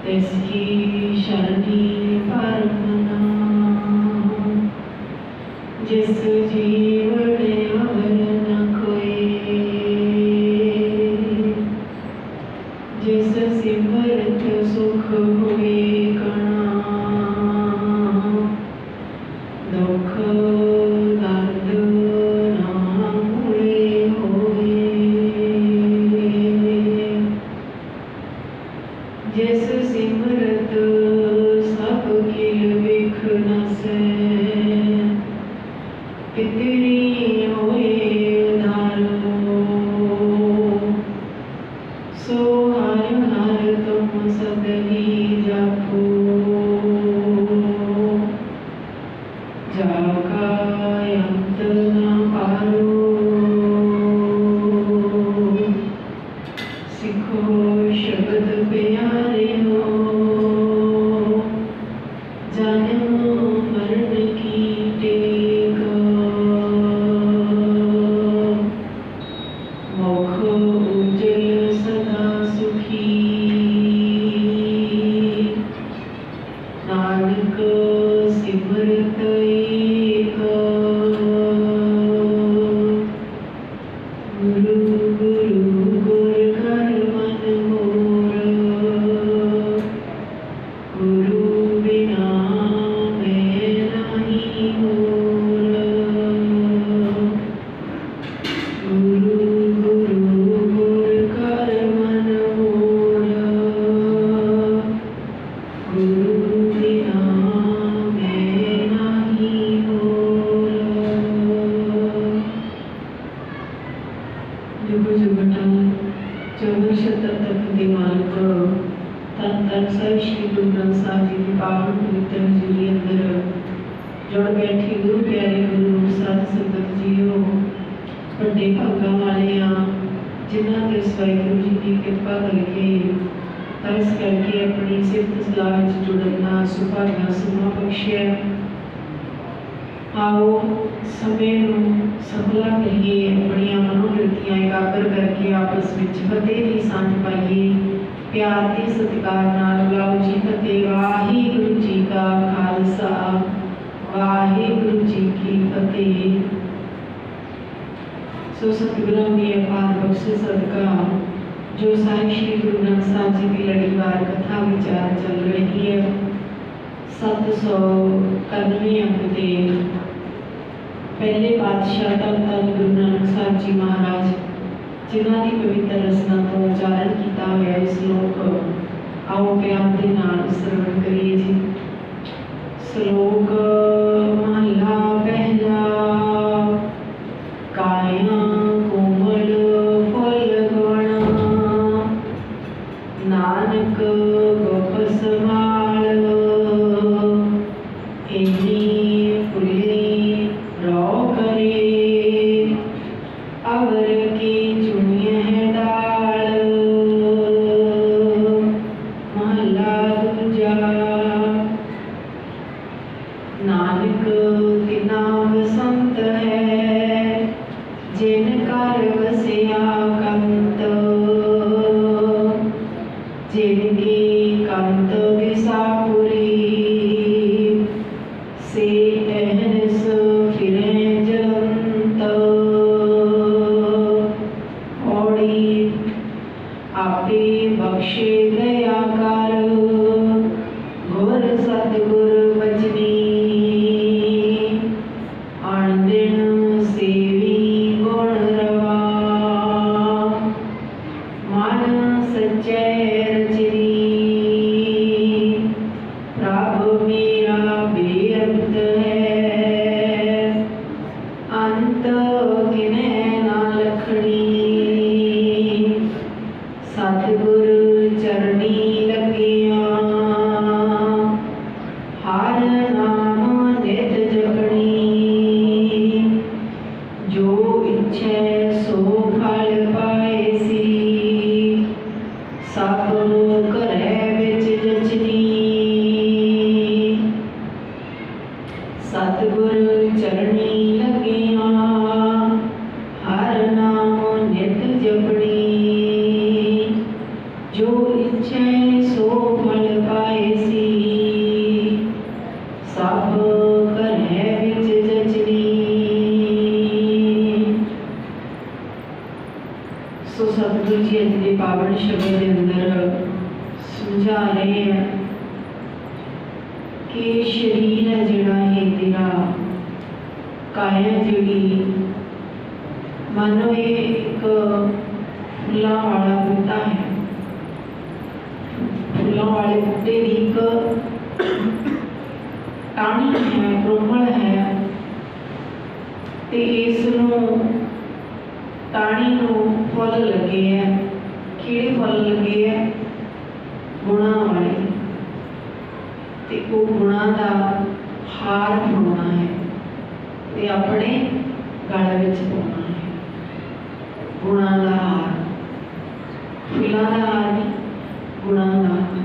तैसी शरणी परमना जिस जीवन अवर न कोई जिस सिमरत सुख हुए कणा दुख दर्द ना मुले होए जिस सिमरत सब किल बिख नसै पितरी होए उधारो सो हर हर तुम सदही जपो जाका अंत न पारो सिखो शब्द प्यारे हो जन्म मरण की टेक मुख उज्जल सदा सुखी नानक सिमरत एक गुरु गुरु गुर कर मन मोर गुरु बिना मैं नहीं मोर गुरु गुरु गुर कर मन मोर गुरु बिना मैं नहीं मोर जुग जुगटा 14 शतक तक ਦੇ ਮਾਲਕ ਤਨ ਤਨ ਸਾਹਿਬ ਸ਼੍ਰੀ ਗੁਰੂ ਗ੍ਰੰਥ ਸਾਹਿਬ ਜੀ ਦੀ ਪਾਵਨ ਪਵਿੱਤਰ ਹਜ਼ੂਰੀ ਅੰਦਰ ਜੁੜ ਬੈਠੀ ਗੁਰੂ ਪਿਆਰੇ ਗੁਰੂ ਸਾਧ ਸੰਗਤ ਜੀਓ ਵੱਡੇ ਭਾਗਾਂ ਵਾਲਿਆਂ ਜਿਨ੍ਹਾਂ ਤੇ ਵਾਹਿਗੁਰੂ ਜੀ ਦੀ ਕਿਰਪਾ ਕਰਕੇ ਤਰਸ ਕਰਕੇ ਆਪਣੀ ਸਿਫਤ ਸਲਾਹ ਵਿੱਚ ਜੁੜਨ ਦਾ ਸੁਭਾਗਾ ਸਮਾਂ ਬਖਸ਼ਿਆ आओ समय सफला करिए अपनिया मनोवृत्तियां एकाग्र करके आपस में फतेह की सांझ पाइए प्यार के सत्कार नाल बुलाओ जी फतेह वाहिगुरु जी का खालसा वाहिगुरु जी की फतेह। सो सतगुरों की अपार बख्शिश सदका जो साहिब श्री गुरु ग्रंथ साहिब जी की लड़ीवार कथा विचार चल रही है 791 अंक ते पहले पातशाह धन धन गुरु नानक साहब जी महाराज जिन्हों की पवित्र रचना को उच्चारण किया हुआ है श्लोक आओ प्यार के नाल श्रवण करिए जी। श्लोक महला पहला काया कोमल फल गणा नानक गोप संभाल एनी फुली रौ करे अवर की चुनिय है डाल महला दूजा नानक तिना बसंत है जिन कर बसिया कंत जिनकी कंत दिशापुरी से अहनस फिरे जलंत औड़ी आपे बख्शे दया कर गुर सतगुर बचनी अणदिन सेवी गुण रवा मन सच्चे रचनी प्रभु मेरा बेअंत है समझा रहे हैं कि शरीर है जिहड़ा ये तेरा काया जिहड़ी मानो ये एक फुल्लां वाला बूटा है, फुल्लां वाले बूटे की एक टाणी है, कोमल है, ते इसनूं टाणी नूं फुल लगे है। किहड़े फुल लगे है? गुणां वाले। ते वो गुणां दा हार पाउणा है ते अपने गल विच पाउणा है। गुणां दा हार, फुल्लां दा हार नहीं, गुणां दा हार।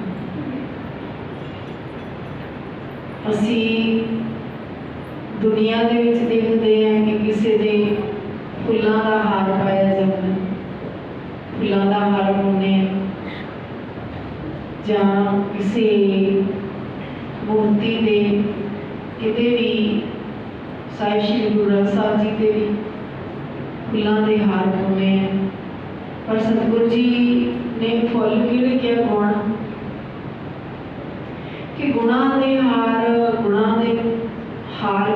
असी दुनिया दे विच देखते हैं कि किसी दे फुल्लां दा हार पाया जाता, फुल्लां दा हार पाउने जां किसी मूर्ति दे किते भी साहिब श्री गुरु ग्रंथ साहिब जी के भी फुल्लां दे हार पाउने हैं। पर सतगुरु जी ने फुल किहड़े किया? गुण। कि गुणां दे हार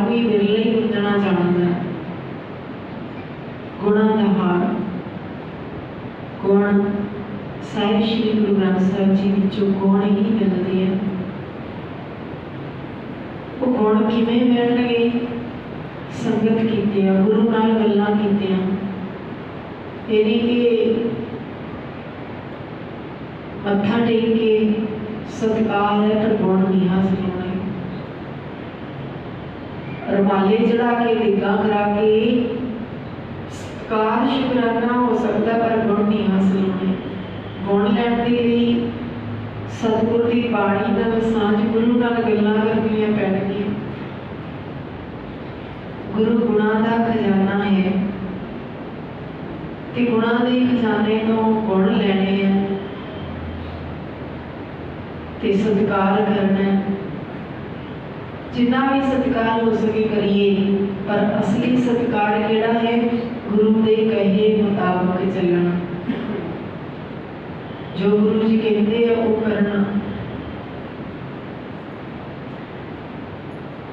कोई विरले ही गुंजना जानता है। गुणां दा हार, गुण साहिब श्री गुरु ग्रंथ साहिब जी विचों गुण ही मिलते हैं। वो गुण किवें मिलणगे? संगत कीतियां, गुरु नाल गल्लां कीतियां। तेरी के मत्था टेक के सत्कार है पर गुण नहीं हासिल होने। रुमाले चढ़ा के देगा करा के सत्कार शुकराना हो सकता पर गुण नहीं हासिल होने। गुण लैण दे लई सतगुर की बाणी नाल सांझ, गुरु नाल गल्लां करनियां पैणगीआं। गुरु गुणां दा खजाना है ते गुणां दे खजाने तो गुण लैणे हैं ते सत्कार करना है। जिन्ना भी सत्कार हो सके करिए, पर असली सत्कार केड़ा है? गुरु के कहे मुताबिक चलना। जो गुरु जी कहते हैं वो करना,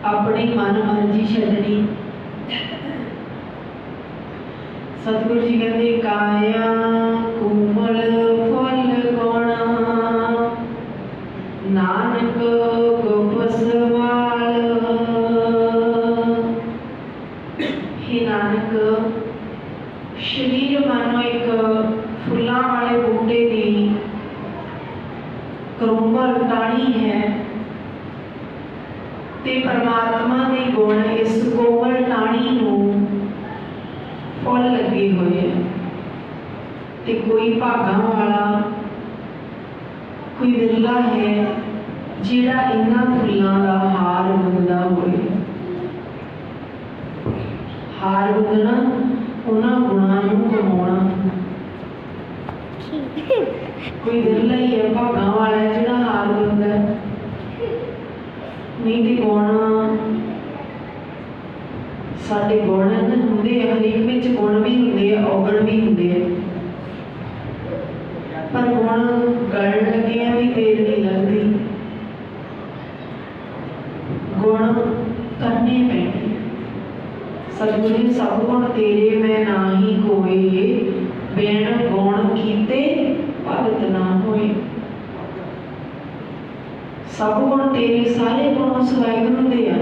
अपनी मन मर्जी छड्डनी। सतगुरु जी कहते काया कोमल फल गुण नानक गोपस वाल। हे नानक, शरीर मानो एक फुल्लां वाले बूटे की कोमल टाणी है ते परमात्मा के गुण इस कोमल टाणी नूं फुल लगे हुए हैं। ते कोई भागां वाला, कोई विरला है जिहड़ा इन्हां फुल्लां दा हार बुनदा होए। हार बुनना उन्हां गुणां नूं कमाउणा। कोई विरला ही है, भागां वाला है जिहड़ा हार बुनदा। नहीं ते गुण साडे गुण हुंदे, हरेक विच गुण भी हुंदे, औगण भी हुंदे, पर गुण गलण लगिया भी देर नहीं लगती। गुण करने पैणे। सतगुरु सब गुण तेरे मैं नाही कोई, बिन गुण कीते भगत ना होए। सब गुण तेरे, सारे गुण उस वाहिगुरू दे आ।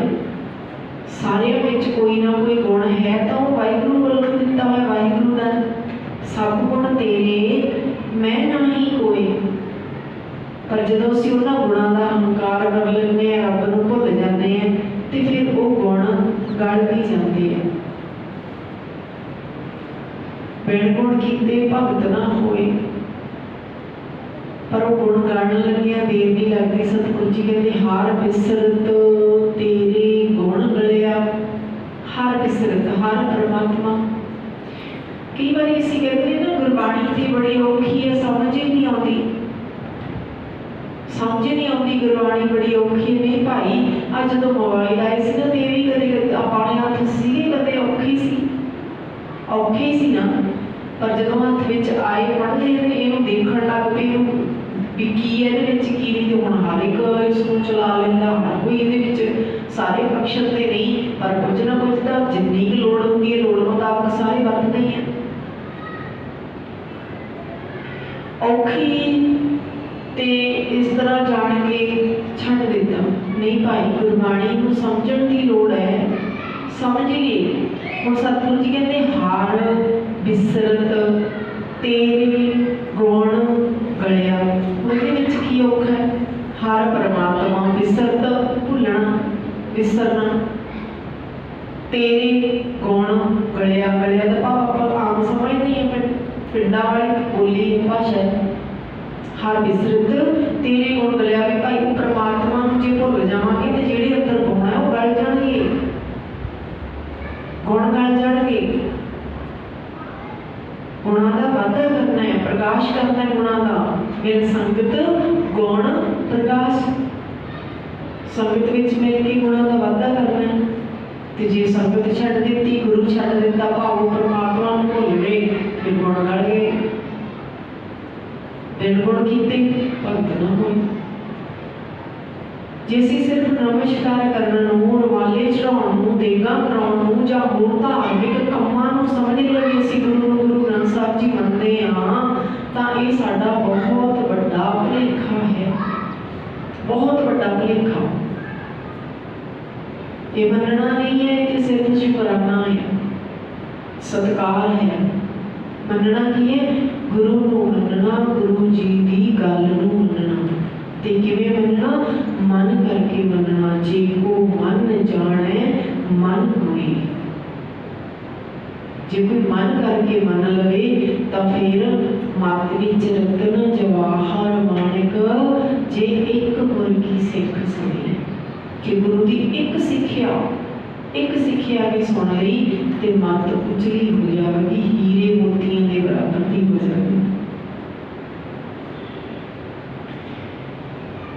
सारे विच कोई ना कोई गुण है तो वाहिगुरू वालों दिता हुआ, वाहिगुरू दा। सब गुण तेरे मैं नहीं कोई। पर जदों असीं उन्हां गुणां दा हंकार कर लैंदे हैं, रब नूं भुल जाते हैं, तो फिर वो गुण गल भी जाते हैं। बिन गुण कीते भगत ना होए। पर वो गुण गाण लगिया देर नहीं लगती। सतगुरु जी कहते हार बिसरत तेरे गुण गलिया। हार बिसरत, हार परमात्मा। कई बार इसी कहते हैं ना, गुरबाणी तो बड़ी औखी है, समझ ही नहीं आती। समझ नहीं आती गुरबाणी बड़ी औखी है। नहीं भाई, अज जो मोबाइल आए सी ना, तो ये भी कदे अपने हाथ सी, कदे औखी सी, औखी सी ना। पर जो हाथ में आए पढ़ते हैं, इनू देखण लग पे, भी की ਇਹਦੇ ਵਿੱਚ ਕੀ ਨਹੀਂ। ਤੇ ਹੁਣ ਹਰ ਇੱਕ ਇਸਨੂੰ ਚਲਾ ਲੈਂਦਾ, ਹਰ ਕੋਈ ਇਹਦੇ ਵਿੱਚ ਸਾਰੇ ਫੰਕਸ਼ਨ ਤੇ ਨਹੀਂ, ਪਰ ਕੁਝ ਨਾ ਕੁਝ ਤਾਂ ਜਿੰਨੀ ਕੁ ਲੋੜ ਹੁੰਦੀ ਹੈ ਲੋੜ ਮੁਤਾਬਕ ਸਾਰੇ ਵਰਤਦੇ ਹੀ ਆ। ਔਖੀ ਤੇ ਇਸ ਤਰ੍ਹਾਂ ਜਾਣ ਕੇ ਛੱਡ ਦਿੱਤਾ। ਨਹੀਂ ਭਾਈ, ਗੁਰਬਾਣੀ ਨੂੰ ਸਮਝਣ ਦੀ ਲੋੜ ਹੈ, ਸਮਝ ਲਈਏ। ਹੁਣ ਸਤਿਗੁਰੂ ਜੀ ਕਹਿੰਦੇ ਹਾਰ ਬਿਸਰਤ ਤੇਰੇ ਗੁਣ ਗਲਿਆ। ਉਹਦੇ ਵਿੱਚ ਕੀ ਔਖਾ ਹੈ? ਹਰ ਪਰਮਾਤਮਾ, ਬਿਸਰਤ ਭੁੱਲਣਾ, ਵਿਸਰਨਾ, ਤੇਰੇ ਗੁਣ ਗਲਿਆ। ਗਲਿਆ ਦਾ ਭਾਵ ਆਪਾਂ ਆਮ ਸਮਝਦੇ ਹਾਂ, ਪਿੰਡਾਂ ਵਾਲੀ ਬੋਲੀ ਭਾਸ਼ਾ ਹੈ। ਹਰ ਬਿਸਰਤ ਤੇਰੇ ਗੁਣ ਗਲਿਆ, ਵੀ ਭਾਈ ਉਹ ਪਰਮਾਤਮਾ ਨੂੰ ਜੇ ਭੁੱਲ ਜਾਵਾਂਗੇ ਤੇ ਜਿਹੜੇ ਅੰਦਰ ਗੁਣ ਹੈ ਉਹ ਗਲ ਜਾਣਗੇ, ਗੁਣ ਗਲ ਜਾਣਗੇ। ਗੁਣਾਂ ਦਾ ਵਾਧਾ ਕਰਨਾ ਹੈ, ਪ੍ਰਕਾਸ਼ ਕਰਨਾ ਹੈ ਗੁਣਾਂ ਦਾ। ਮਿਲ ਸੰਗਤ ਗੁਣ ਪ੍ਰਕਾਸ਼, ਸੰਗਤ ਵਿੱਚ ਮਿਲ ਕੇ ਗੁਣਾਂ ਦਾ ਵਾਧਾ ਕਰਨਾ ਹੈ। ਤੇ ਜੇ ਸੰਗਤ ਛੱਡ ਦਿੱਤੀ, ਗੁਰੂ ਛੱਡ ਦਿੱਤਾ, ਭਾਵ ਪਰਮਾਤਮਾ ਨੂੰ ਭੁੱਲ ਗਏ, ਫਿਰ ਗੁਣ ਗਲ ਗਏ। ਨਿਰਗੁਣ ਕੀਤੇ, ਭਗਤ ਨਾ ਹੋਏ। ਜੇ ਅਸੀਂ ਸਿਰਫ ਨਮਸਕਾਰ ਕਰਨ ਨੂੰ, ਰੁਮਾਲੇ ਚੜਾਉਣ ਨੂੰ, ਦੇਗਾਂ ਕਰਾਉਣ ਨੂੰ ਜਾਂ ਹੋਰ ਧਾਰਮਿਕ ਕੰਮਾਂ ਨੂੰ ਸਮਝ ਲਿਆ ਕਿ ਅਸੀਂ ਗੁਰੂ ਨੂੰ ਗੁਰੂ ਗ੍ਰੰਥ ਸਾਹਿਬ ਜੀ ਮੰਨਦੇ ਹਾਂ, ਤਾਂ ਇਹ ਸਾਡਾ ਬਹੁਤ ਵੱਡਾ ਭੁਲੇਖਾ ਹੈ, ਬਹੁਤ ਵੱਡਾ ਭੁਲੇਖਾ। ਇਹ ਮੰਨਣਾ ਨਹੀਂ ਹੈ ਕਿ ਸਿਰਫ ਸ਼ੁਕਰਾਨਾ ਹੈ, ਸਤਿਕਾਰ ਹੈ। ਮੰਨਣਾ ਕੀ ਹੈ? ਗੁਰੂ ਨੂੰ ਮੰਨਣਾ, ਗੁਰੂ ਜੀ ਦੀ ਗੱਲ ਨੂੰ ਮੰਨਣਾ। ਤੇ ਕਿਵੇਂ ਮੰਨਣਾ? ਮਨ ਕਰਕੇ ਮੰਨਣਾ। ਜੇ ਕੋ ਮਨ ਜਾਣੇ ਮਨ ਹੋਏ। ਜੇ ਕੋਈ ਮਨ ਕਰਕੇ ਮੰਨ ਲਵੇ ਤਾਂ ਫਿਰ ਮਤ ਵਿੱਚ ਰਤਨ ਜਵਾਹਰ ਮਾਣਿਕ ਜੇ ਇੱਕ ਗੁਰ ਕੀ ਸਿੱਖ ਸੁਣੇ। ਕਿ ਗੁਰੂ ਦੀ ਇੱਕ ਸਿੱਖਿਆ ਵੀ ਸੁਣ ਲਈ ਤੇ ਮਤ ਉਚਲੀ ਹੋ ਜਾਵੇਗੀ, ਹੀਰੇ ਮੋਤੀਆਂ ਦੇ ਬਰਾਬਰ ਦੀ ਹੋ ਜਾਵੇਗੀ।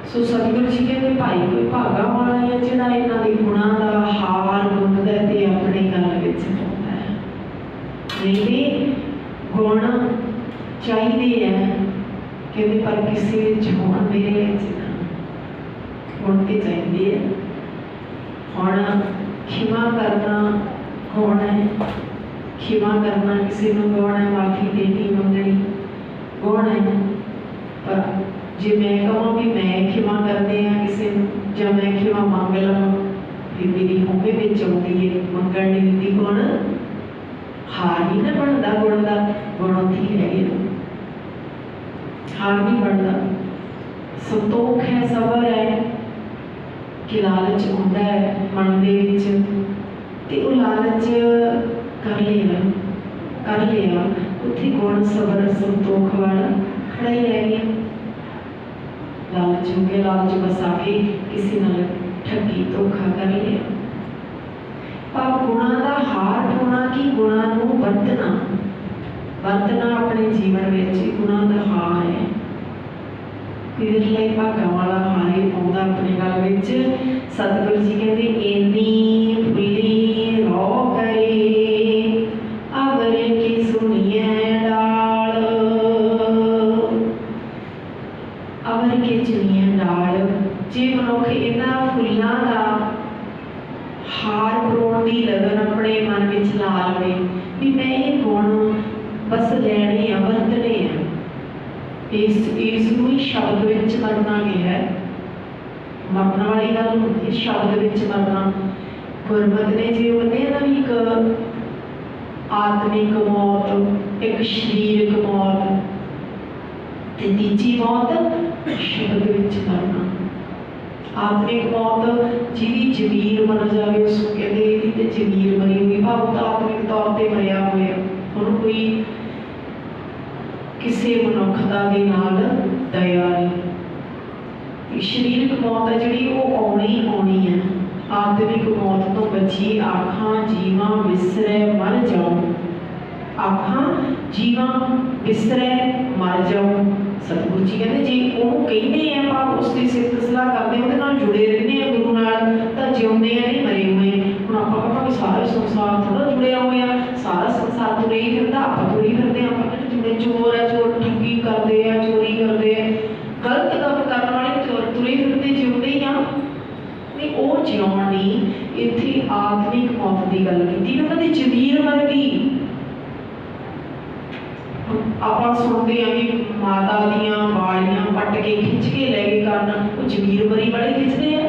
ਸੋ ਸਤਿਗੁਰੂ ਜੀ ਕਹਿੰਦੇ ਭਾਈ ਕੋਈ ਭਾਗਾ ਵਾਲਾ ਹੈ ਜਿਹੜਾ ਇਹਨਾਂ ਦੇ ਗੁਣਾਂ ਦਾ ਹਾਰ ਗੁੰਦਦਾ ਤੇ ਆਪਣੇ ਗੱਲ ਵਿੱਚ ਪਾਉਂਦਾ ਹੈ। ਨਹੀਂ, ਗੁਣ ਚਾਹੀਦੇ ਹੈ ਕਹਿੰਦੇ, ਪਰ ਕਿਸੇ ਵਿੱਚ ਹੋਣ ਮੇਰੇ ਵਿੱਚ ਨਾ। ਗੁਣ ਤੇ ਚਾਹੀਦੇ ਹੈ। ਹੁਣ ਖਿਮਾ ਕਰਨਾ ਗੁਣ ਹੈ, ਖਿਮਾ ਕਰਨਾ ਕਿਸੇ ਨੂੰ ਗੁਣ ਹੈ, ਮਾਫੀ ਦੇਣੀ ਮੰਗਣੀ ਗੁਣ ਹੈ। ਪਰ ਜੇ ਮੈਂ ਕਹਾਂ ਵੀ ਮੈਂ ਖਿਮਾ ਕਰਦੇ ਹਾਂ ਕਿਸੇ ਨੂੰ, ਜਾਂ ਮੈਂ ਖਿਮਾ ਮੰਗ ਲਵਾਂ, ਫਿਰ ਮੇਰੀ ਹੋਵੇ ਵਿੱਚ ਆਉਂਦੀ ਹੈ ਮੰਗਣ ਨਹੀਂ ਹੁੰਦੀ। ਗੁਣ ਹਾਰ ਨਹੀਂ ਨਾ ਬਣਦਾ, ਗੁਣ ਦਾ ਗੁਣ ਉੱਥੇ ਰਹਿ ਗਿਆ, ਹਾਰ ਨਹੀਂ ਬਣਦਾ। ਸੰਤੋਖ ਹੈ, ਸਬਰ ਹੈ। ਕਿ ਲਾਲਚ ਆਉਂਦਾ ਹੈ ਮਨ ਦੇ ਵਿੱਚ, ਤੇ ਉਹ ਲਾਲਚ ਕਰ ਲਿਆ ਉੱਥੇ ਗੁਣ ਸਬਰ ਸੰਤੋਖ ਵਾਲਾ ਖੜਾ ਹੀ ਰਹਿ ਗਿਆ। ਲਾਲਚ ਹੋ ਗਿਆ, ਲਾਲਚ ਬਸਾ ਕੇ ਕਿਸੇ ਨਾਲ ਠੱਗੀ ਧੋਖਾ ਕਰ ਲਿਆ। ਪਰ ਗੁਣਾਂ ਦਾ ਹਾਰ ਪਾਉਣਾ ਕਿ ਗੁਣਾਂ ਨੂੰ ਵਰਤਣਾ ਆਪਣੇ ਜੀਵਨ ਵਿੱਚ ਗੁਣਾਂ ਦਾ ਹਾਰ ਹੈ। ਇਹਦੇ ਲਈ ਭਾਗਾਂ ਵਾਲਾ ਹਾਰੇ ਪਾਉਂਦਾ ਆਪਣੇ ਗੱਲ ਵਿੱਚ। ਸਤਿਗੁਰੂ ਜੀ ਕਹਿੰਦੇ ਇੰਨੀ ਫੁੱਲੀ ਰੋ ਕਰੇ ਅਵਰ ਕੀ ਸੁਣੀਏ ਡਾਲ, ਅਵਰ ਕੀ ਸੁਣੀਏ ਡਾਲ। ਜੇ ਮਨੁੱਖ ਇਹਨਾਂ ਫੁੱਲਾਂ ਦਾ ਹਾਰ ਪਰੋਣ ਦੀ ਲਗਨ ਆਪਣੇ ਮਨ ਵਿੱਚ ਲਾ ਲਵੇ ਵੀ ਮੈਂ ਇਹ ਗੁਣ ਬਸ ਲੈਣੇ ਆ, ਵਰਤਣੇ ਆ, ਇਸ ਨੂੰ ਹੀ ਸ਼ਬਦ ਵਿੱਚ ਮਰਨਾ ਗਿਆ ਹੈ। ਮਰਨ ਵਾਲੀ ਗੱਲ ਹੁੰਦੀ, ਸ਼ਬਦ ਵਿੱਚ ਮਰਨਾ। ਗੁਰਮਤਿ ਨੇ ਜੇ ਉਹਨੇ ਨਾ ਵੀ ਇੱਕ ਆਤਮਿਕ ਮੌਤ, ਇੱਕ ਸਰੀਰਕ ਮੌਤ, ਤੇ ਤੀਜੀ ਮੌਤ ਸ਼ਬਦ ਵਿੱਚ ਮਰਨਾ। ਆਤਮਿਕ ਮੌਤ ਜਿਹਦੀ ਜ਼ਮੀਰ ਮਰ ਜਾਵੇ ਉਸਨੂੰ ਕਹਿੰਦੇ ਇਹਦੀ ਤੇ ਜ਼ਮੀਰ ਮਰੀ ਹੋਈ, ਭਾਵ ਤਾਂ ਆਤਮਿਕ ਤੌਰ ਤੇ ਮਰਿਆ ਹੋਇਆ, ਉਹਨੂੰ ਕੋਈ ਕਿਸੇ ਮਨੁੱਖਤਾ ਦੇ ਨਾਲ ਦਇਆ ਨਹੀਂ। ਸਰੀਰਕ ਮੌਤ ਹੈ ਜਿਹੜੀ ਉਹ ਆਉਣੀ ਹੈ। ਆਤਮਿਕ ਮੌਤ ਤੋਂ ਬਚੀ ਆਖਾਂ ਜੀਵਾਂ ਵਿਸਰੈ ਮਰ ਜਾਓ, ਆਖਾਂ ਜੀਵਾਂ ਵਿਸਰੈ ਮਰ ਜਾਓ। ਸਤਿਗੁਰੂ ਜੀ ਕਹਿੰਦੇ ਜੇ ਉਹਨੂੰ ਕਹਿੰਦੇ ਆ ਆਪਾਂ ਉਸ ਦੀ ਸਿਫਤ ਸਲਾਹ ਕਰਦੇ, ਉਹਦੇ ਨਾਲ ਜੁੜੇ ਰਹਿੰਦੇ ਆ ਗੁਰੂ ਨਾਲ, ਤਾਂ ਜਿਉਂਦੇ ਆ ਨਹੀਂ ਮਰੇ ਹੋਏ। ਹੁਣ ਆਪਾਂ ਕਹਾਂਗੇ ਸਾਰਾ ਸੰਸਾਰ ਥੋੜਾ ਜੁੜਿਆ ਹੋਇਆ, ਸਾਰਾ ਸੰਸਾਰ ਤੁਰੇ ਫਿਰਦਾ, ਆਪਾਂ ਤੁਰੇ ਫਿਰਦੇ, ਆਪਾਂ ਜੁੜੇ। ਚੋਰ ਹੈ, ਚੋਰ ਠੱਗੀ ਕਰਦੇ ਆ, ਚੋਰੀ ਕਰਦੇ ਆ, ਗਲਤ ਜਿਉਣ नहीं, इत्थे आत्मिक मौत की गल की। उन्होंने जमीर वर्गी ਆਪਾਂ सुनते हैं भी माता दियां वालियां पट के खिंच के लै गए करन, वो जमीर बरी बड़े खिंचते हैं।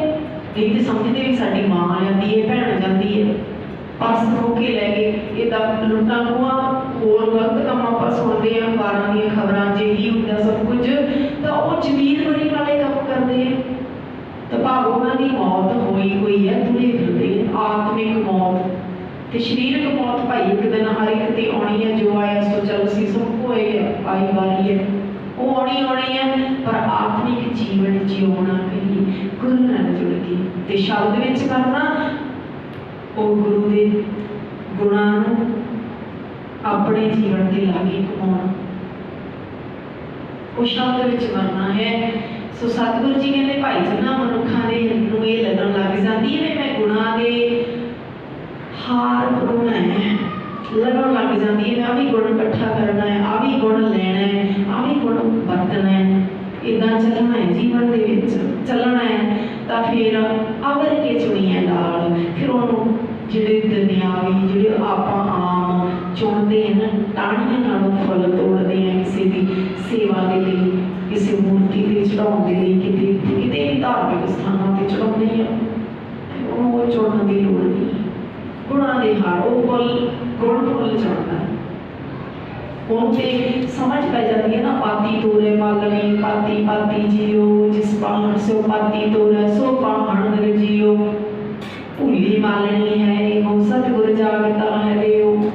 नहीं तो समझते भी साडी मां जाती है, भैन जाती है, पास हो के लै गए। इदा लुट्टा खुआ होर गलत काम आप सुनते हैं अखबारां दी खबरां च ही हुंदा सब कुछ, तो वो जमीर बरी वाले काम करते हैं। तो भाव उन्होंने मौत होई हुई है, तुरे फिरदे आत्मिक मौत ते शरीरक मौत भाई एक दिन हर एक ते आनी है। जो आया सो चल सी सबको आई वारी है, वो आनी है। पर आत्मिक जीवन जिउना कहीं गुरु नाल जुड़ के ते शब्द विच करना, वो गुरु दे गुणां नूं अपने जीवन ते लागे कमाउणा, वो शब्द विच करना है। सो सतगुरु जी कहते भाई जिन्हां मनुखां दे नूं इह लगन लग जांदी है मैं गुणां दे हार परोना है, लगन लग जाती है आ भी गुण इकट्ठा करना है, आ भी गुण लेना है, आ भी गुण वरतना है, इदा चलना है जीवन दे विच चलना है। तो फिर अवर के चुनिया डाल, फिर उन्होंने जिहड़े दुनियावी जिहड़े आपां आम चुनते हैं ना, टाणियां नालों फुल तोड़ते हैं किसी की सेवा के लिए, किसी मूर्ति से चढ़ाने के लिए, किते किते भी धार्मिक स्थानों पर चढ़ाने हैं, उन्होंने चुनने की लोड़ नहीं। गुणा दे हार वो फुल गुण फुल चढ़ना है, उनसे समझ पै जाती है ना। पाती तोरे मालनी पाती पाती जियो, जिस पाहण से पाती तोरे सो पाहण नर जियो, भूली मालनी है वो सतगुर जागता है देव।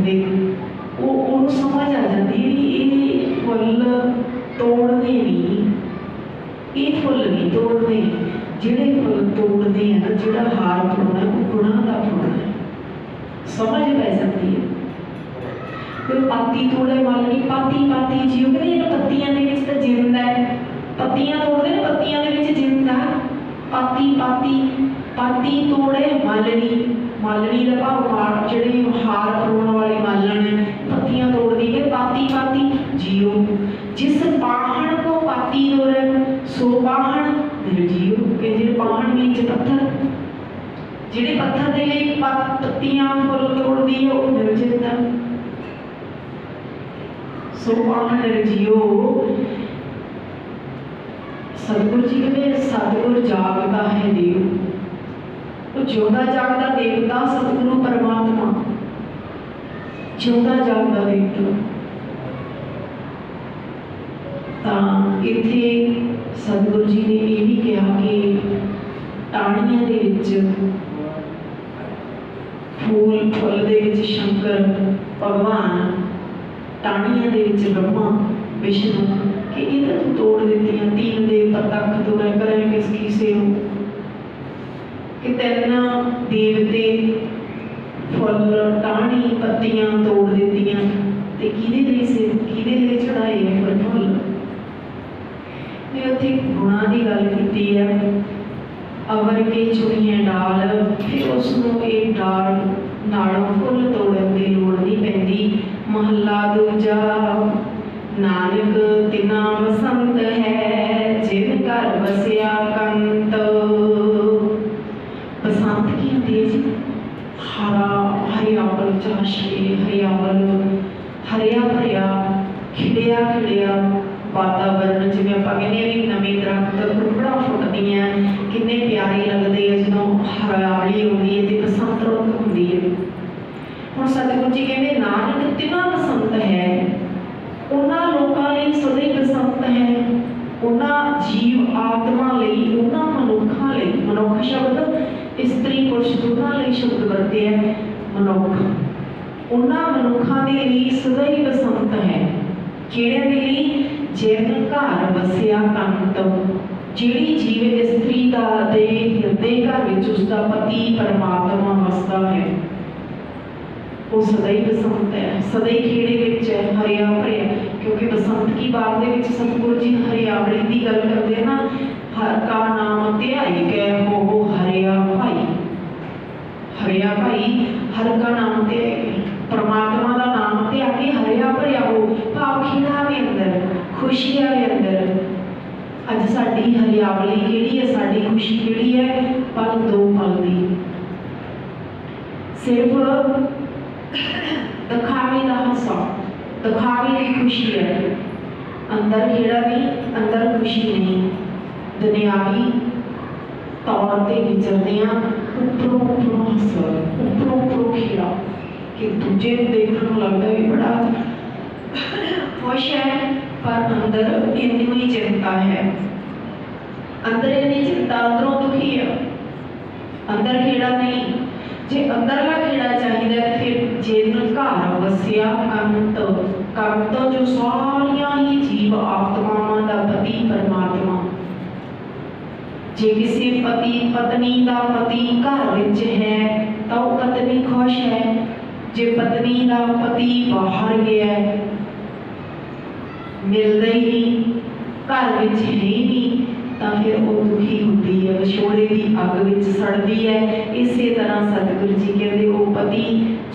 देखो वो समझ आ जाती है ये फुल तोड़ने नहीं, ये फुल नहीं तोड़ने, जिहड़े फुल तोड़ते हैं ना, जिहड़ा हार परोना वो गुणां दा परोना है, समझ पै जाती है। कोई पाती तोड़े मालनी पाती पाती जियो, कहते हैं पत्तियां दे विच तां जिंदा है, पत्तियां तोड़दे ने पत्तियां दे विच जिंदा, पाती पाती पाती तोड़े मालनी, मालनी दा भाव जिहड़े हार परोण वाली मालण है, पत्तियां तोड़दी है। पाती पाती जियो, जिस पाहण को पाती तोड़े सो पाहण जियो, के जिहड़े पाहण बीच पत्थर, जिहड़े पत्थर दे लई पत्तियां फुल तोड़दी है वो निर्जिंदा, सो पाहण जियो। सतगुरु जी कहते सतगुर जागता है देव, वो जिउंदा जागदा देवता सतगुरु परमात्मा, जिउंदा जागदा देवता। तां इत्थे सतगुरु जी ने यह भी कहा कि टाणियां दे विच फूल फुल दे विच शंकर भगवान, टाणियां दे विच ब्रह्मा विष्णु, कि ये तो तोड़ दित्तियां तीन देव प्रतख तो रह करें किसकी सेव, कि तीन देवते फुल टाणी पत्तियां तोड़ दित्तियां ते किहदे लई सेव किहदे लई चढ़ाए है फुल। उत्थे गुणा की गल की है, अवर के चुनिए डाल, फिर उसनों एक डाल नालों फुल तोड़न की लोड़ नहीं पैंदी। महला दूजा नानक तिना बसंत है, जिन घर बसिया कंत। बसंत की होती है जी, हरा हरियावल चाशे, हरियावल हरिया भरिया खिड़िया खिड़िया वातावरण, जिवें आपां कहने भी नवीं दरख्त कुकड़ा फुटदियां किन्ने प्यारे लगदे है जदों हरियावली आउंदी है ते बसंत रुत हुंदी है। हुण सतगुरु जी कहंदे नानक तिन्हां बसंत है, उन्हां लोकां लई सदा ही बसंत है, उन्हां जीव आत्मा लई, उन्हां मनुखां लई, मनुख शब्द इस्त्री पुरुष दोनों लई शब्द वरते है, मनुख उन्हां मनुखां दे लई सदा ही बसंत है, जिहड़े दे लई जिन घर बसिया कंत, जिहड़ी जीव इस्त्री दा दे हिरदे घर विच उसका पति परमात्मा वसदा है, वो सदा ही बसंत है, सदा ही खेड़े विच है, हरिया भरिया। क्योंकि बसंत की बात दे विच सतगुरु जी हरियावली की गल करते हैं ना, हर का नाम ध्याई कै हो हरिया भाई, हरिया भाई हर का नाम ध्याई कै, परमात्मा का नाम ध्या के हरिया भरिया हो, भाव खिड़ा के अंदर खुशियां के अंदर अज साडी हरियावली किहड़ी है, साडी खुशी किहड़ी है, पल दो पल दी। सिर्फ दिखावे का हासा, दिखावे की खुशी है, अंदर खेड़ा नहीं, अंदर खुशी नहीं। दुनियावी तौर पर विचरते हैं, उपरों उपरों हासा, उपरों उपरों खेड़ा कि दूजे देखने को लगता है भी बड़ा खुश है, पर अंदर इतनी चिंता है, अंदर इतनी चिंता, अंदरों दुखी है, अंदर खेड़ा नहीं। जे अंदरला खेड़ा चाहिए तो फिर जिन घर वसिया कंत जो सारिया ही जीव आत्मावां दा पति परमात्मा। जे किसी पति पत्नी का पति घर विच है तो पत्नी खुश है, जे पत्नी का पति बाहर गया मिलता ही नहीं, घर विच है ही नहीं, तो फिर वो दुखी होती है, विछोड़े की अग विच सड़ती है। इसी तरह सतगुरु जी कहते वो पति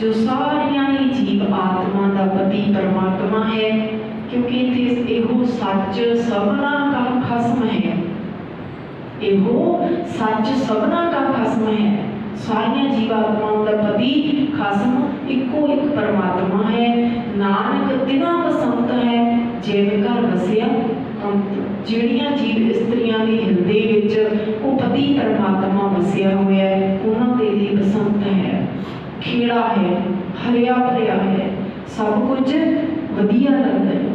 जो सारिया ही जीव आत्मा का पति परमात्मा है, क्योंकि इहो सच सबना का खसम है, इहो सच सबना का खसम है। सारिया जीवात्माओं का पति खसम इको एक परमात्मा है। नानक तिना बसंत है जिन घर वसिया कंत। जिहड़ियां जीव स्त्रियां के हिरदे विच वो पति परमात्मा वसिया हुआ है, उन्हां दे लिए बसंत है, खेड़ा है, हरिया भरिया है, सब कुछ वधिया लगता है।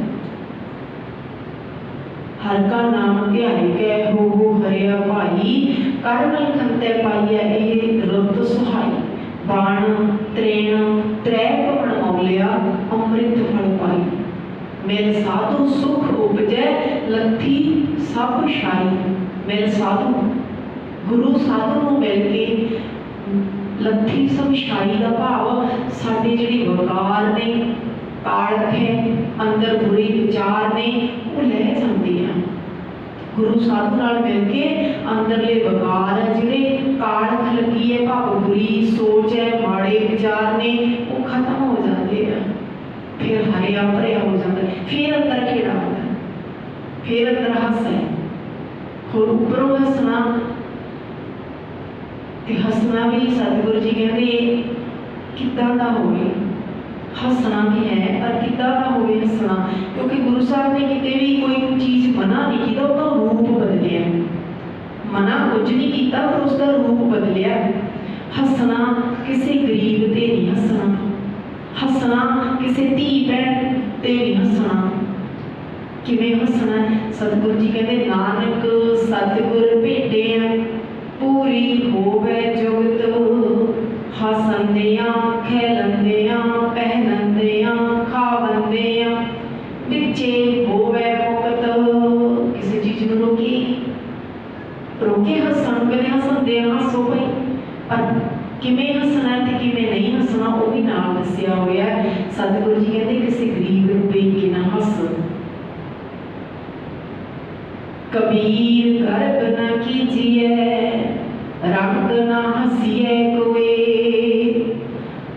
हर का नाम ध्याई कै हो हरिया भाई, कर नल खंते पाइया ये रुत सुहाई। बाण त्रेण त्रै भवन मौलिया, अमृत फल पाई। मिल साधु सुख उपजै, लथी सब शाई। मिल साधु गुरु साधु नूं मिल के लथी सब शाई का भाव साडी जिहड़ी वकार ने, कालख है, अंदर बुरे विचार ने, वो लै जाते हैं। गुरु साधु नाल मिल के अंदरले वकार है, जिहड़े कालख लगी है, भाव बुरी सोच है, माड़े विचार ने, वो खत्म हो जाते हैं। फिर हरिया भरिया हो जाता है, फिर अंदर खेड़ा होता है, फिर अंदर हस है। और उपरों हसना, हसना भी सतगुरु जी कहते किदां दा होवे, हसना भी है पर किदां दा होवे हसना। क्योंकि गुरु साहब ने किते भी कोई चीज़ मना नहीं किया, उसका रूप बदलिया, मना कुछ नहीं किया पर उसका रूप बदलिया। हसना किसी गरीब ते नहीं हसना, हसना किसी धी भैन ते नहीं हसना। किवें हसना? सतगुरु जी कहते नानक सतगुर भेटिया, पूरी होवे जुगत। हसंदियां खेलंदियां पहनंदियां खावंदियां, बिचे होवे मुकत। किसी चीज नूं रोकी रोके हसन, कदे हसंदे हसो भाई, पर किवें हसना ते किवें नहीं हसना वो भी नाल दस्सिया होया है। सतगुरु जी कहते किसी गरीब नूं वेख के ना हस। कबीर गर्भ न कीजिए, रंग न हंसिए कोई।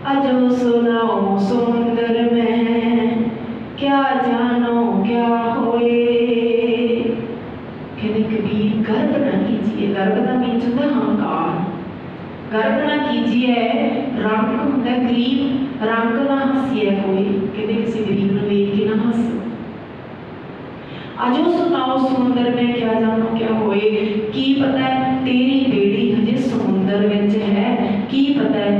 अजो सुनाओ समुंदर में, क्या जानो क्या होए। कहते कबीर गर्भ न कीजिए, गर्भ का मीन होता है अहंकार। गर्भ न कीजिए, रंग होता है गरीब, रंग न हंसिए कोई। कहते किसी गरीब नूं वेख के ना हस। अजो सुनाओ समुंदर में, क्या जानो क्या होए। की पता है तेरी बेड़ी हजे समुंदर विच है, की पता है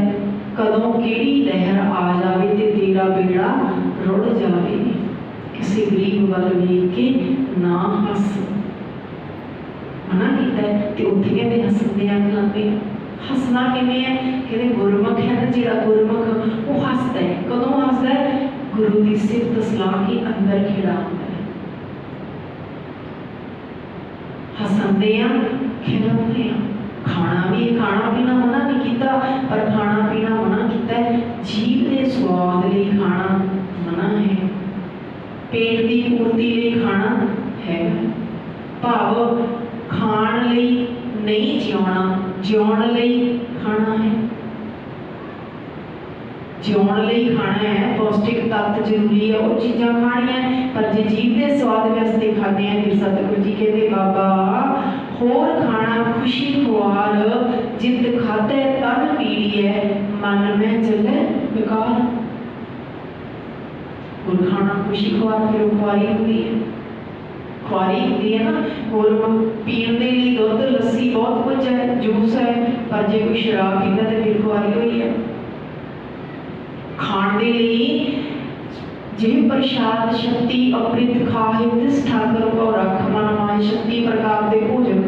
कदों केड़ी लहर आ जावे ते तेरा बेड़ा रुड़ जावे। किसी गरीब वाल वेख के ना हस। मना कीता है ते उत्थे कहते हसंदियां खलांदियां। हसना किवें है? कहते गुरमुख है ना, जिहड़ा गुरमुख वो हसदा है। कदों हसदा है? गुरु की सिफत सलाह के अंदर खेड़ा आउंदा है। हसंदियां खिलंदियां, खाना पीना मना नहीं किया, पर खाना पीना मना किया है। जीव के स्वाद लिए खाना मना है, पेट की पूर्ति लिए खाना है। भाव खाण लई नहीं जिउणा, जिउण लई खाना है। ਜਿਉਣ ਲਈ ਖਾਣਾ ਹੈ, ਪੌਸ਼ਟਿਕ ਤੱਤ ਜ਼ਰੂਰੀ ਹੈ, ਉਹ ਚੀਜ਼ਾਂ ਖਾਣੀਆਂ। ਪਰ ਜੇ ਜੀਭ ਦੇ ਸਵਾਦ ਵਾਸਤੇ ਖਾਂਦੇ ਆ, ਫਿਰ ਸਤਿਗੁਰੂ ਜੀ ਕਹਿੰਦੇ ਬਾਬਾ ਹੋਰ ਖਾਣਾ ਖੁਸ਼ੀ ਖੁਆਰ, ਜਿੰਦ ਖਾਧੇ ਤਨ ਪੀੜੀ ਹੈ, ਮਨ ਮੈਂ ਚੱਲੇ बेकार। और खाना खुशी खुआर फिर खुआरी होती है, खुआरी होती है ना। और पीने के लिए दुध लस्सी बहुत कुछ है, जूस है, पर जे कोई शराब पीता तो फिर खुआरी हुई है। खाण के लिए जिह प्रसाद शक्ति अमृत खाहे तिस ठाकर को रख मन माए, शक्ति प्रकार के भोजन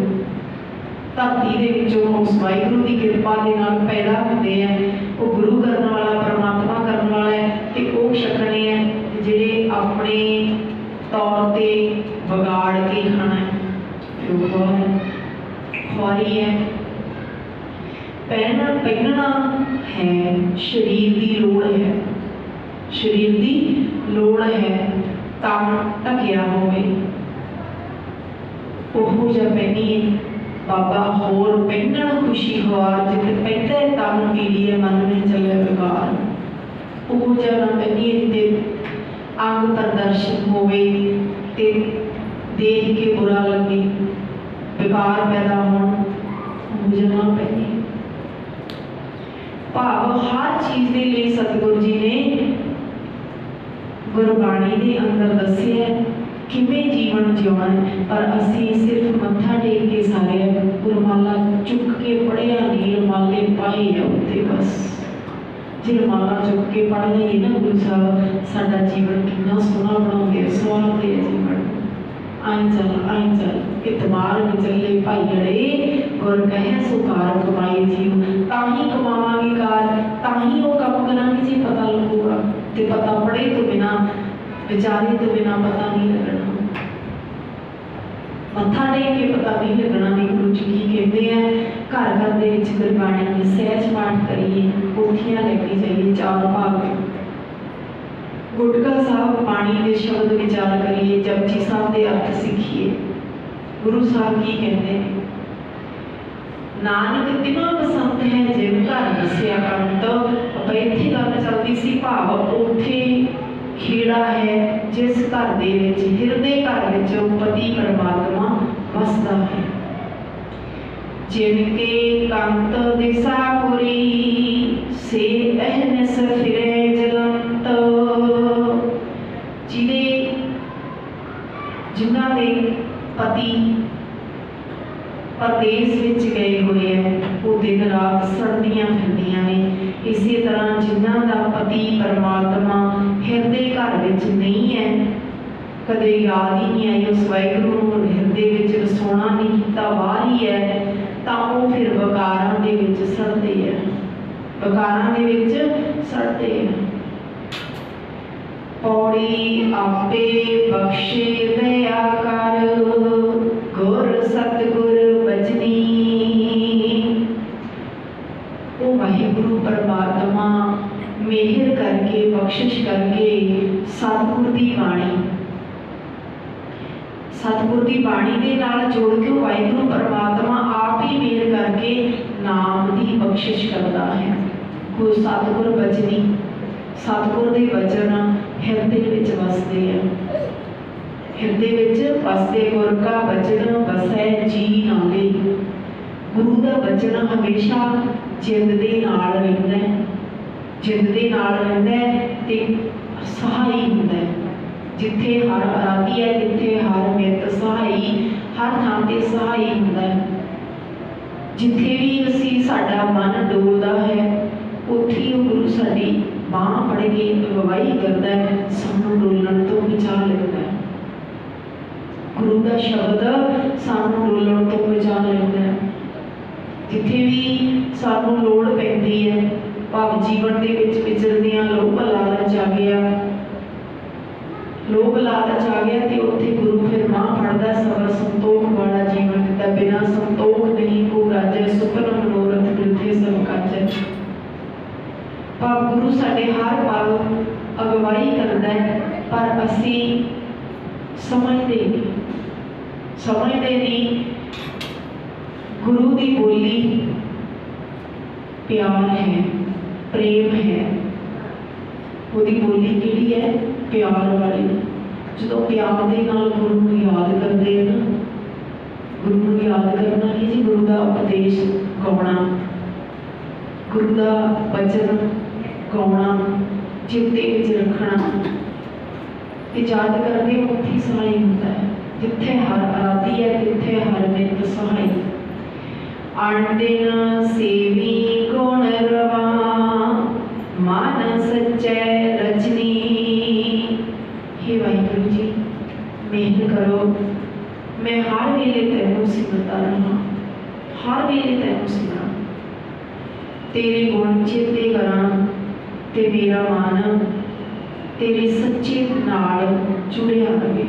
धरती दे विचों उस वाहिगुरू की कृपा दे नाल पैदा होते हैं। वो गुरु करने वाला परमात्मा करने वाला है, तो वो छकने हैं जिहड़े अपने तौर पे बगाड़ के खाना है, खुआरी है। पहनना है शरीर की लोड़ है, शरीर की लोड़ है, तन ढकिया होवे ओहो जिहा पहनीए। बाबा होर पहनण खुशी खुआर, जिते पहले तन पीड़ी है, मन में चले बेकार। ओहो जिहा ना पहनीए जिते अंग प्रदर्शन होवे ते देख के बुरा लगे, बेकार पैदा होण, ओहो जिहा ना पहनीए। भाव हर चीज़ के लिए सतगुरु जी ने गुरबाणी के अंदर दसिया किवें जीवन जिउणा है। पर असीं सिर्फ मत्था टेक के सारे रुमाला चुक के पढ़िया नहीं, रुमाले पाए है उत्ते बस। जे रुमाला चुक के पढ़ लईए ना गुरु साहब, साडा जीवन कितना सोहना बनाउंदे, सवारदे जीवन। आई चल इतबार में चले भाईड़े, गुर कहे सुकार कमाई जीव, ताही कमावांगे कार, ताही वो कम करांगे जी पता लगूगा। ते पता पढ़े तो बिना, विचारे तो बिना पता नहीं लगना, मत्था टेक के पता नहीं लगना। नहीं गुरु जी की कहते हैं घर घर दे विच गुरबाणी में सहज पाठ करिए, पोथियां लैके जाइए, 4 भाग गुटका साहब पानी के शब्द विचार करिए, जपजी साहब के अर्थ सीखिए। गुरु साहब की कहते हैं नानक तिना पसंद है जिन घर दसिया कंत। अब इत्थे गल चलती सी, भाव उत्थे खेड़ा है जिस घर दे विच, हिरदे घर विच पति परमात्मा वसदा है। जिनके कंत दिसापुरी से अहनस फिरे जलंत। जिन्हां दे पति परदेस विच गए हुए हैं, वो दिन रात सड़दियां फिरदियां ने। इसी तरह जिन्हां दा पति परमात्मा हिरदे घर विच नहीं है, कदे याद ही नहीं आई उस वाहिगुरू नूं, हिरदे विच रसोना नहीं कीता, बाहर ही है, तां वो फिर वकारां दे विच सड़दे है, वकारां दे विच सड़दे है। पौड़ी आपे बख्शे दया कर, गुर सतगुर बजनी। वो वाहिगुरू परमात्मा मेहर करके, बख्शिश करके सतगुर दी बाणी, सतगुर दी बाणी दे नाल जोड़ के वाहिगुरू परमात्मा आप ही मेहर करके नाम दी बख्शिश करता है। गुरु सतगुर बजनी, सतगुर दे वचन हिरदे विच वसदे हैं, हिरदे विच वसदे। गुर का वचन वसै जी नाले। गुरु का वचन हमेशा जिंद दे नाल रहिंदा है, जिंद दे नाल रहिंदा है ते सहाई हुंदा है। जिथे हर आराधी है, तिथे हर मित सहाई, हर थां ते सहाई हुंदा है। जिथे भी असीं साडा मन डोलदा है, उत्थे ही गुरु साडी बांह फड़ के अगवाई करता है, सानू डोलण तो बचा लेता है। गुरु का शब्द सानू डोलण तो बचा लेता है। जिथे भी सानू लोड़ पैंदी है, भाव जीवन के विच विचरदियां लोभ लालच आ गया, लोभ लालच आ गया, तो उत्थे गुरु फिर बांह फड़दा, सबर संतोख वाला जीवन दिता। बिना संतोख नहीं को राजै, सुपन मनोरथ बिरथे सब काजै। भाव गुरु साडे हर पल अगवाई करता है, पर असी समझते नहीं। गुरु की बोली प्यार है, प्रेम है, ਉਹਦੀ ਬੋਲੀ ਕਿਹੜੀ ਹੈ? ਪਿਆਰ ਵਾਲੀ। ਜਦੋਂ ਪਿਆਰ ਦੇ ਨਾਲ ਗੁਰੂ ਨੂੰ ਯਾਦ ਕਰਦੇ ਨਾ, गुरु ਨੂੰ याद करना ही जी, गुरु का उपदेश गाना, गुरु का वचन गाना, चित्ते विच रखना, याद करके उत्थे सहाय होता है। जिथे हर आराधी है तिथे हर नित सहाय। आठ दिन सेवी गुण रवा, मान सच्चे रजनी। हे वाहिगुरु जी मेहर करो, मैं हर वेले तेनों सिमरता रहा, हर वेले तेनों सिमरा, तेरे गुण चेते करा ते मेरा मन तेरे सच्चे नाल जुड़िया रहे।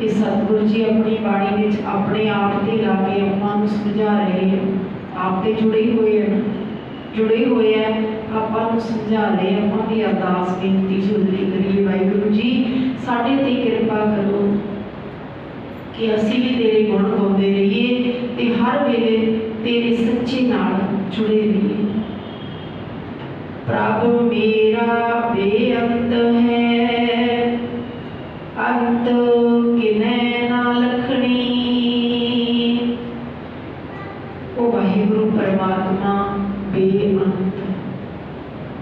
ये सतगुरु जी अपनी बाणी विच अपने आप ते ला के आपां नूं समझा रहे हैं। आप ते जुड़े हुए हैं, जुड़े हुए हैं, आपां नूं समझा रहे हैं। आपां दी अरदास बेनती जुदरी करिए, वाहिगुरु जी साडे ते किरपा करो कि असी भी तेरे गुण गाते रहिए ते हर वेले तेरे सच्चे नाल जुड़े रहिए। प्रभु मेरा बेअंत है, अंत किने ना लखनी। ओ वाहिगुरु परमात्मा बेअंत,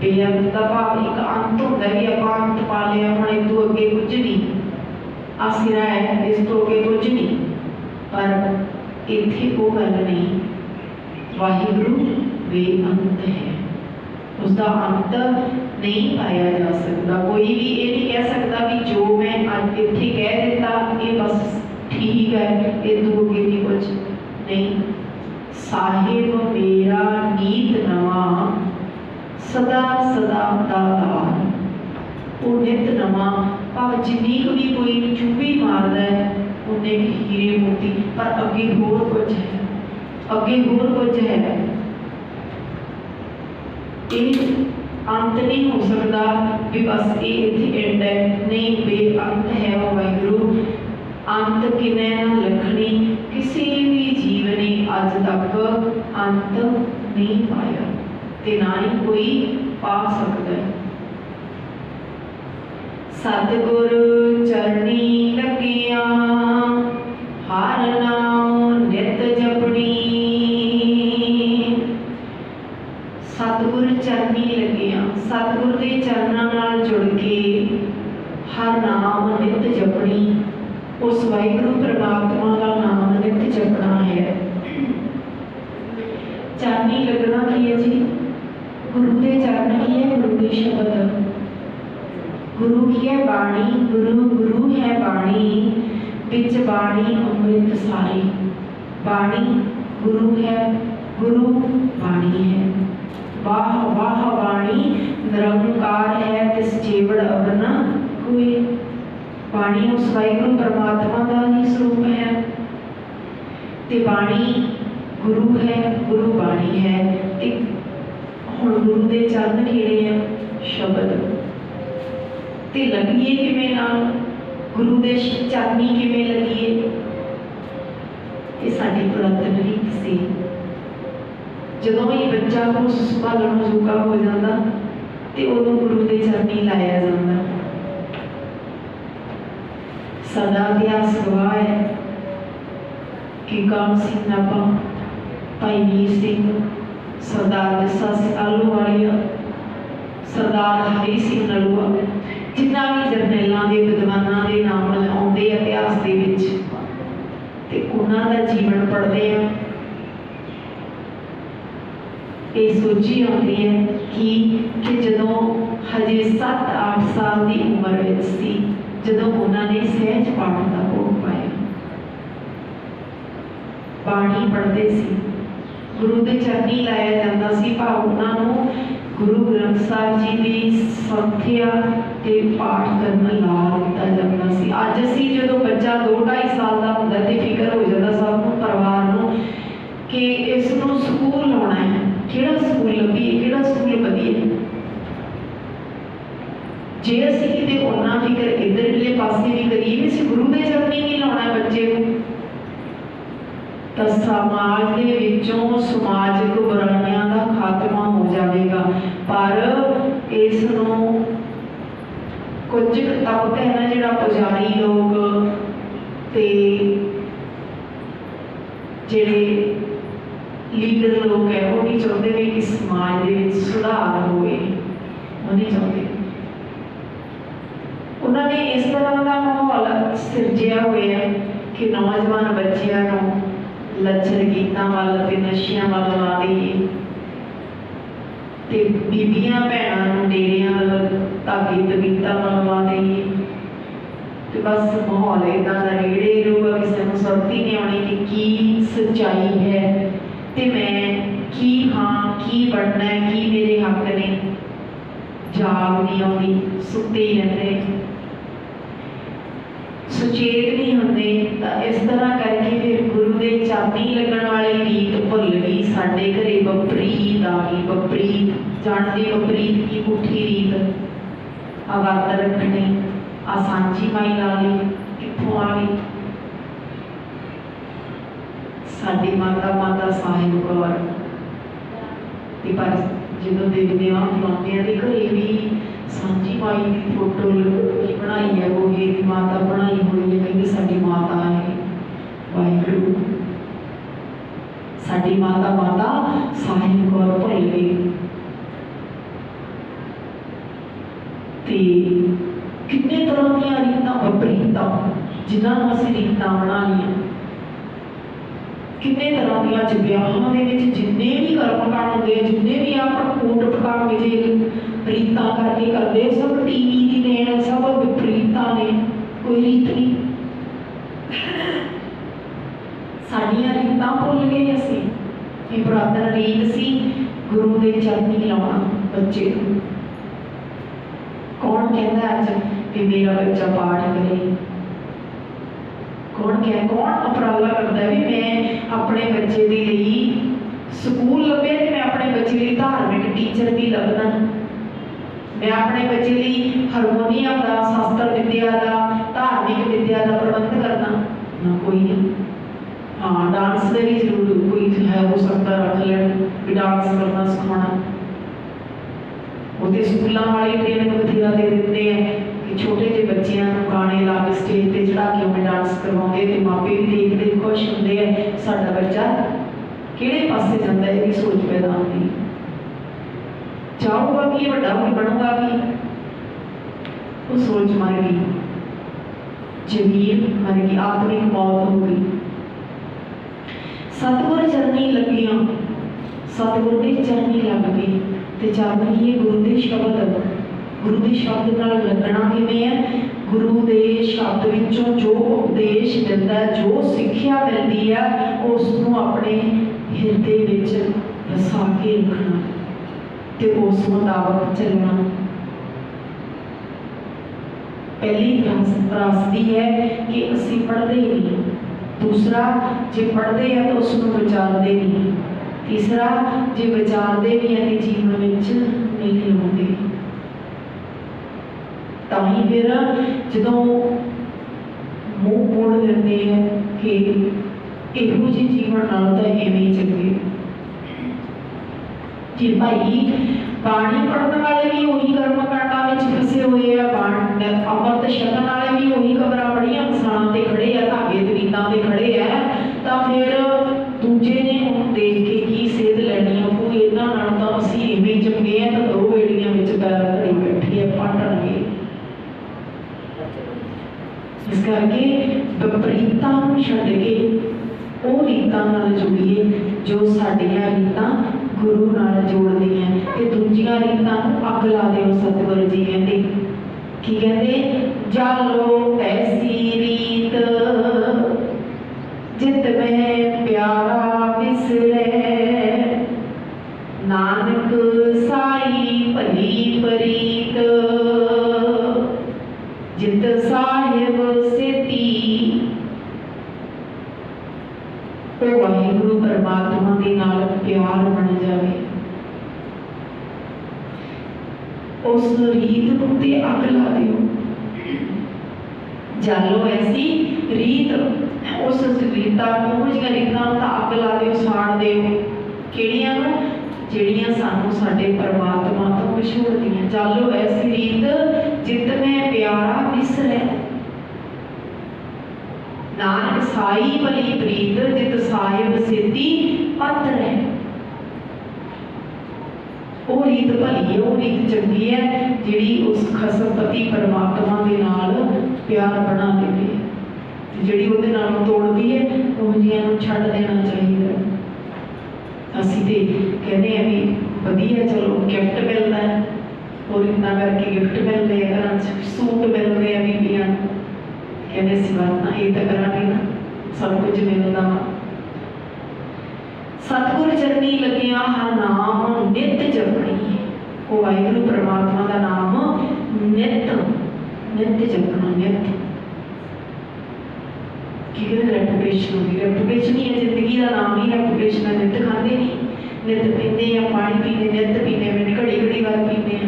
बेअंत का भाव एक अंत होता है कि आपां अंत पा लिया, हुण इस तों अगे कुछ नहीं, आसिरा है, इस तो अगे कुछ नहीं। पर इत्थे वो गल नहीं, वाहिगुरु बेअंत है, उसका अंत नहीं पाया जा सकता। कोई भी ये नहीं कह सकता कि जो मैं अज इत्थे कह दिता ये बस ठीक है, ये तो अगे भी कुछ नहीं। साहिब मेरा नीत नवा, सदा सदा दातार। वो नित नवा भाव जिन्नी भी कोई चुभी मारदा है उन्हें हीरे मोती, पर अगे होर कुछ है, अगे होर कुछ है। ये अंत नहीं हो सकता भी बस ये इत्थे एंड है, नहीं, बेअंत है वो वाहिगुरु। अंत किने ना लखनी, किसी भी जीव ने अज तक अंत नहीं पाया ते ना ही कोई पा सकता है। सतगुर चरनी लगिया, हर नाम नित जपनी। सतगुर चरनी लगिया, सतगुर के चरणों नाल जुड़ के हर नाम नित जपनी। उस वाहिगुरु परमात्मा का नाम नित जपना है। चरनी लगना की है जी? गुरु के चरण की है, गुरु के शब्द, गुरु की है बाणी, गुरु गुरु है बाणी, बिच बाणी अमृत सारी। बाणी गुरु है, गुरु बाणी है। वाह वाह बाणी निरंकार है, तिस जेवड़ अवन कोई। बाणी उस वाहिगुरु परमात्मा का ही स्वरूप है ते बाणी गुरु है, गुरु बाणी है। ते हुण गुरु के चरण किहड़े हैं? शब्द। ते लगिए किवें नाल? गुरु दे चरनी किवें लगिए? ये साडी पुरातन रीत सी। जदों ही बच्चा को संभालण जोगा हो जाता ते उदों गुरु दे चरनी लाया जाता। साडा इतिहास गवाह है कि कान सिंह नाभा, भाई वीर सिंह, सरदार जस्सा सिंह आलूवालिया, सरदार हरी सिंह नलूआ, जिन्ना भी जरनैलों के विद्वानों के नाम आते इतिहास के उन्होंने जीवन पढ़ते हैं। ये सोची आती है कि जदों हजे 7-8 साल की उम्र में सी, जदों उन्होंने सहज पाठ का भोग पाया, बाणी पढ़ते सी, गुरु के चरनी लाया जाता सी। भाव उन्होंने गुरु ग्रंथ साहिब जी की संख्या ते पाठ करना ला दिता जाता सी। अज असी जो बच्चा 2-2.5 साल का होंदा ते फिक्र हो जाता सब परिवार नूं कि इसनूं स्कूल लाउणा है, किहड़ा स्कूल लभीए, किहड़ा स्कूल वधिए। जे असी किते उन्ना फिक्र इधरले पासे भी करिए भी असीं गुरु के चरनी नहीं लाउणा है बच्चे नूं, तो समाज के विचों समाजिक बुराइयां का खात्मा हो जाएगा। पर इस कुछ तबक है ना जिहड़ा पुजारी लोग ते जिहड़े लीडर लोग है वो नहीं चाहते भी कि समाज दे विच सुधार होए, वो नहीं चाहते। उन्होंने इस तरह का माहौल सिरजिया होया कि नौजवान बच्चों को लचर गीतों वाल ते नशियां वाल ला दईए ते बीबियां भैणां डेरियां वाल धागे तबीयतां वाल ला दईए ते बस माहौल इदां दा रेड़े रहूगा, किसी को समझ ही नहीं आनी कि की सच्चाई है ते मैं की हाँ की बनना है, की मेरे हक ने। जाग नहीं आती, सुते ही रहते, सुचेत नहीं होंगे। तो इस तरह करके फिर गुरु के चाबी लगन वाली रीत भुल गई। साडे घरे बपरीत आ गई, बपरीत जानते बपरीत की पुठी रीत आ वर्त रखने आ सांझी माई ला ली, कित्थों आ गई? साडी माता माता साहिब कौर ते पर जो देखते फलानिया के घरे भी सांझी माई की फोटो बनाई है, वो ही माता बनाई हुई है, कहीं साडी माता है वाहिगुरू, साडी माता माता साहिब कौर भुल गई। कितने तरह दी रीतां बपरीतां जिन्होंने असीं रीतां बना लिया, कितने तरह दियां च ब्याहां दे विच जिन्ने भी कर्मकांड होंदे, जिन्ने भी आप कूट पकाण विजे रीतां करके करदे, सब टीवी दी देन, सब विपरीतां ने, कोई रीत नहीं। साडियां रीतां भुल गए असीं। ये पुरातन रीत सी गुरु दे चरनी लाउणा बच्चे नूं। कौन कहता अज कि मेरा बच्चा पाठ करे? कौन उपराला करता है भी मैं अपने बच्चे के लिए स्कूल लभे तो मैं अपने बच्चे लिए धार्मिक टीचर भी लभना, मैं अपने बच्चे लिए हारमोनीयम का, शास्त्र विद्या का, धार्मिक विद्या का प्रबंध करना ना? कोई नहीं। हाँ, डांस का भी जरूर कोई है हो सकता रख लें भी डांस करना सिखाना, वो तो स्कूलों वाले ट्रेनिंग बथेरा दे देते हैं कि छोटे जे बच्चों गाने ला के स्टेज पर चढ़ा के उन्हें डांस करवाते, तो मापे भी देखते खुश होंगे है साडा बच्चा किहड़े पासे जाता है, ये सोच पैदा होती। चाहूगा कि वड्डा कोई बनूगा कि, वो सोच मर गई, जमीन मर गई, आत्मिक मौत हो गई। सतगुर चरनी लगियां, सतगुर के चरनी लग गई तो चरण ही गुरु के शब्द, गुरु के शब्द नाल लगना किवें है? गुरु के शब्द विचों जो उपदेश दिता, जो सिक्ख्या मिलती है, उसनों अपने हिरदे विच वसा के रखना ते उस मुताबक चलना। पहली त्रासदी है कि असीं पढ़ते नहीं, दूसरा जे पढ़ते हैं तो उसनों विचारते नहीं, तीसरा जे विचारते भी हैं तो जीवन में नहीं लाते। तो ही फिर जो मुँह मोड़ लेते हैं कि इहो जी जीवन नाल तो इवें चंगे। जी भाई बाणी पढ़ने वाले भी उही कर्मकांडां विच फसे हुए हैं, अमृत छकण वाले भी उही खबरां बड़ियां इंसानां ते खड़े हैं, धागे तवीतां ते खड़े हैं, तो फिर दूजे ने उन्हें देख के की सेध लैनी है? वो इन्हां नाल तां असीं इवें चंगे हैं, तो दो बेड़ियां विच पैर धरी बैठी है, पाटणगे। इस करके विपरीतां नूं छड्ड के ਉਹ ਰੀਤਾਂ ਨਾਲ ਜੁੜੀਏ जो साडियां रीतां गुरु नाल जोड़दियां ते दूजियां रीतां नूं अग ला दिओ। सतगुरु जी कहंदे की कहंदे, जालो ऐसी रीत जित में प्यारा विसरे, नानक साई भली परीत, जित साहिब सेती। तो वाहिगुरु परमात्मा के नाल प्यार बन जाए, उस रीत नूं ते अग ला दिओ। जालो ऐसी रीत, उस रीतां नूं जिहड़ियां रीतां नूं तां अग ला दिओ, साड़ दिओ। किहड़ियां नूं? ਜਿਹੜੀਆਂ ਸਾਨੂੰ ਸਾਡੇ ਪਰਮਾਤਮਾ ਤੋਂ ਵਿਛੋੜਦੀਆਂ। ਚਾਲੋ ਐਸੀ ਰੀਤ ਜਿਤ ਮੈਂ ਪਿਆਰਾ ਵਿਸਰੈ, नानक साई भली प्रीत जित साहिब सिद्धि पत रहे। वो रीत भली है, वो रीत चंगी है जिहड़ी उस खसमपति परमात्मा के नाल प्यार बना देती है, जिहड़ी उहदे नाल तोड़दी है उह जिहियां नूं छड्ड देना चाहिए। असीं ते कहने आ भी वधिया चलो गिफ्ट मिलदा है और इतना करके गिफ्ट मिलते हैं, घर सूट मिलते हैं बीबियां कहने सिवाना ये तो करा ना सब कुछ मिलता वा। सतगुर चरनी लगिया हर नाम नित जपनी, वो वाहिगुरू परमात्मा का नाम नित नित जपना। नित की कहते रेपुटेशन होगी, रेपुटेशन ही है जिंदगी का नाम ही रेपुटेशन है। नित खाते नहीं, नित पीते या पानी पीने, नित पीने में घड़ी घड़ी बार पीने,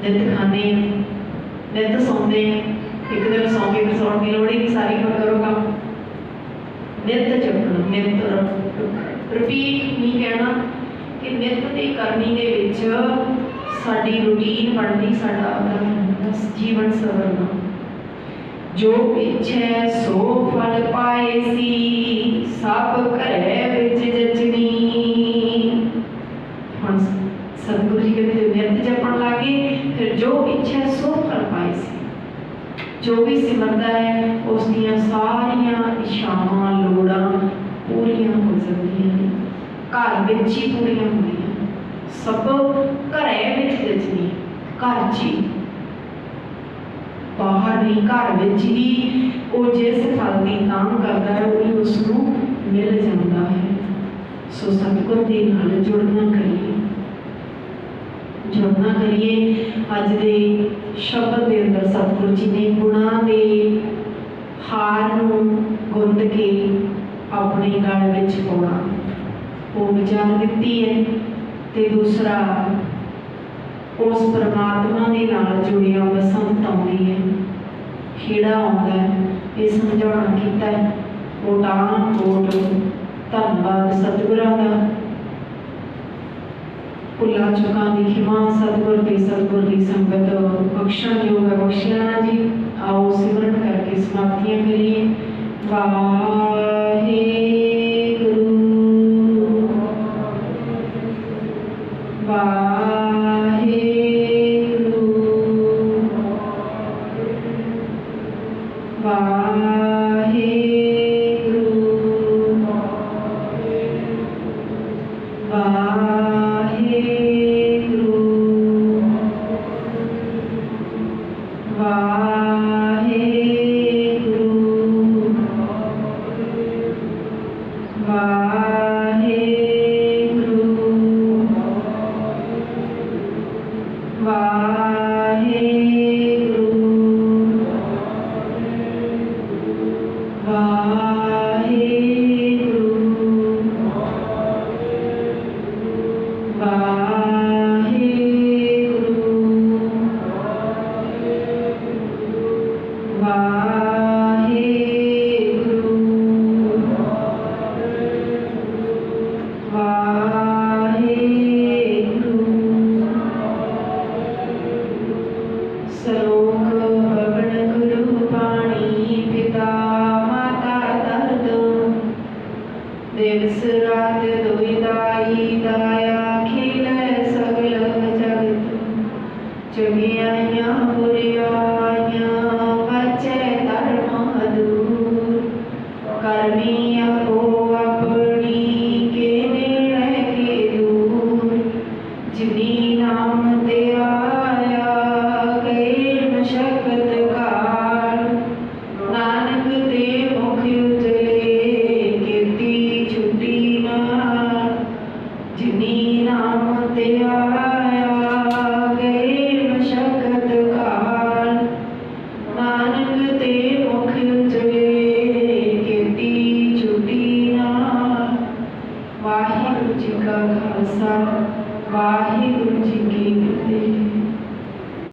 नित खाने, नित सौंदे, एक दिन सौ के फिर सौन की लोड़ ही नहीं, सारी उम्र करो काम। नित जपना, नित रिपीट नहीं कहना कि नित की करनी दे विच साडी रूटीन बनती, साडा जीवन सवरना। जो इच्छै सो फल पाए सी, सब घरै विच जचनी। हुण सतगुरु जी कहते जो नित जपण लगे फिर जो इच्छै सो फल पाए सी, जो भी सिमरता है उसदियां सारियां इच्छावां लोड़ां पूरियां हो जांदियां ने, घर विच ही पूरियां होंदियां। सब घरै विच जचनी, घर च ही, बाहर नहीं, घर विच ही वो जिस फल की तांग करता है वही उसनूं मिल जाता है। सो सतगुर दे नाल जुड़ना करिए, जुड़ना करिए। अज दे शब्द के अंदर सतगुरु जी ने गुणा के हार नूं गुंद के अपने गल विच पाउणा वो विचार दिती है। ते दूसरा उस परमात्मा के नाल जुड़िया बसंत आउंदी है, खीड़ा आउंदा है, ये समझाउणा कीता है। कोटान कोट धन्नवाद सतगुरां दा, भुला चुका दी खिमा सतगुर की, सतगुर की संगत बख्शण योग है बख्शिया जी। आओ सिमरन करके समाप्तियां करिए। वाह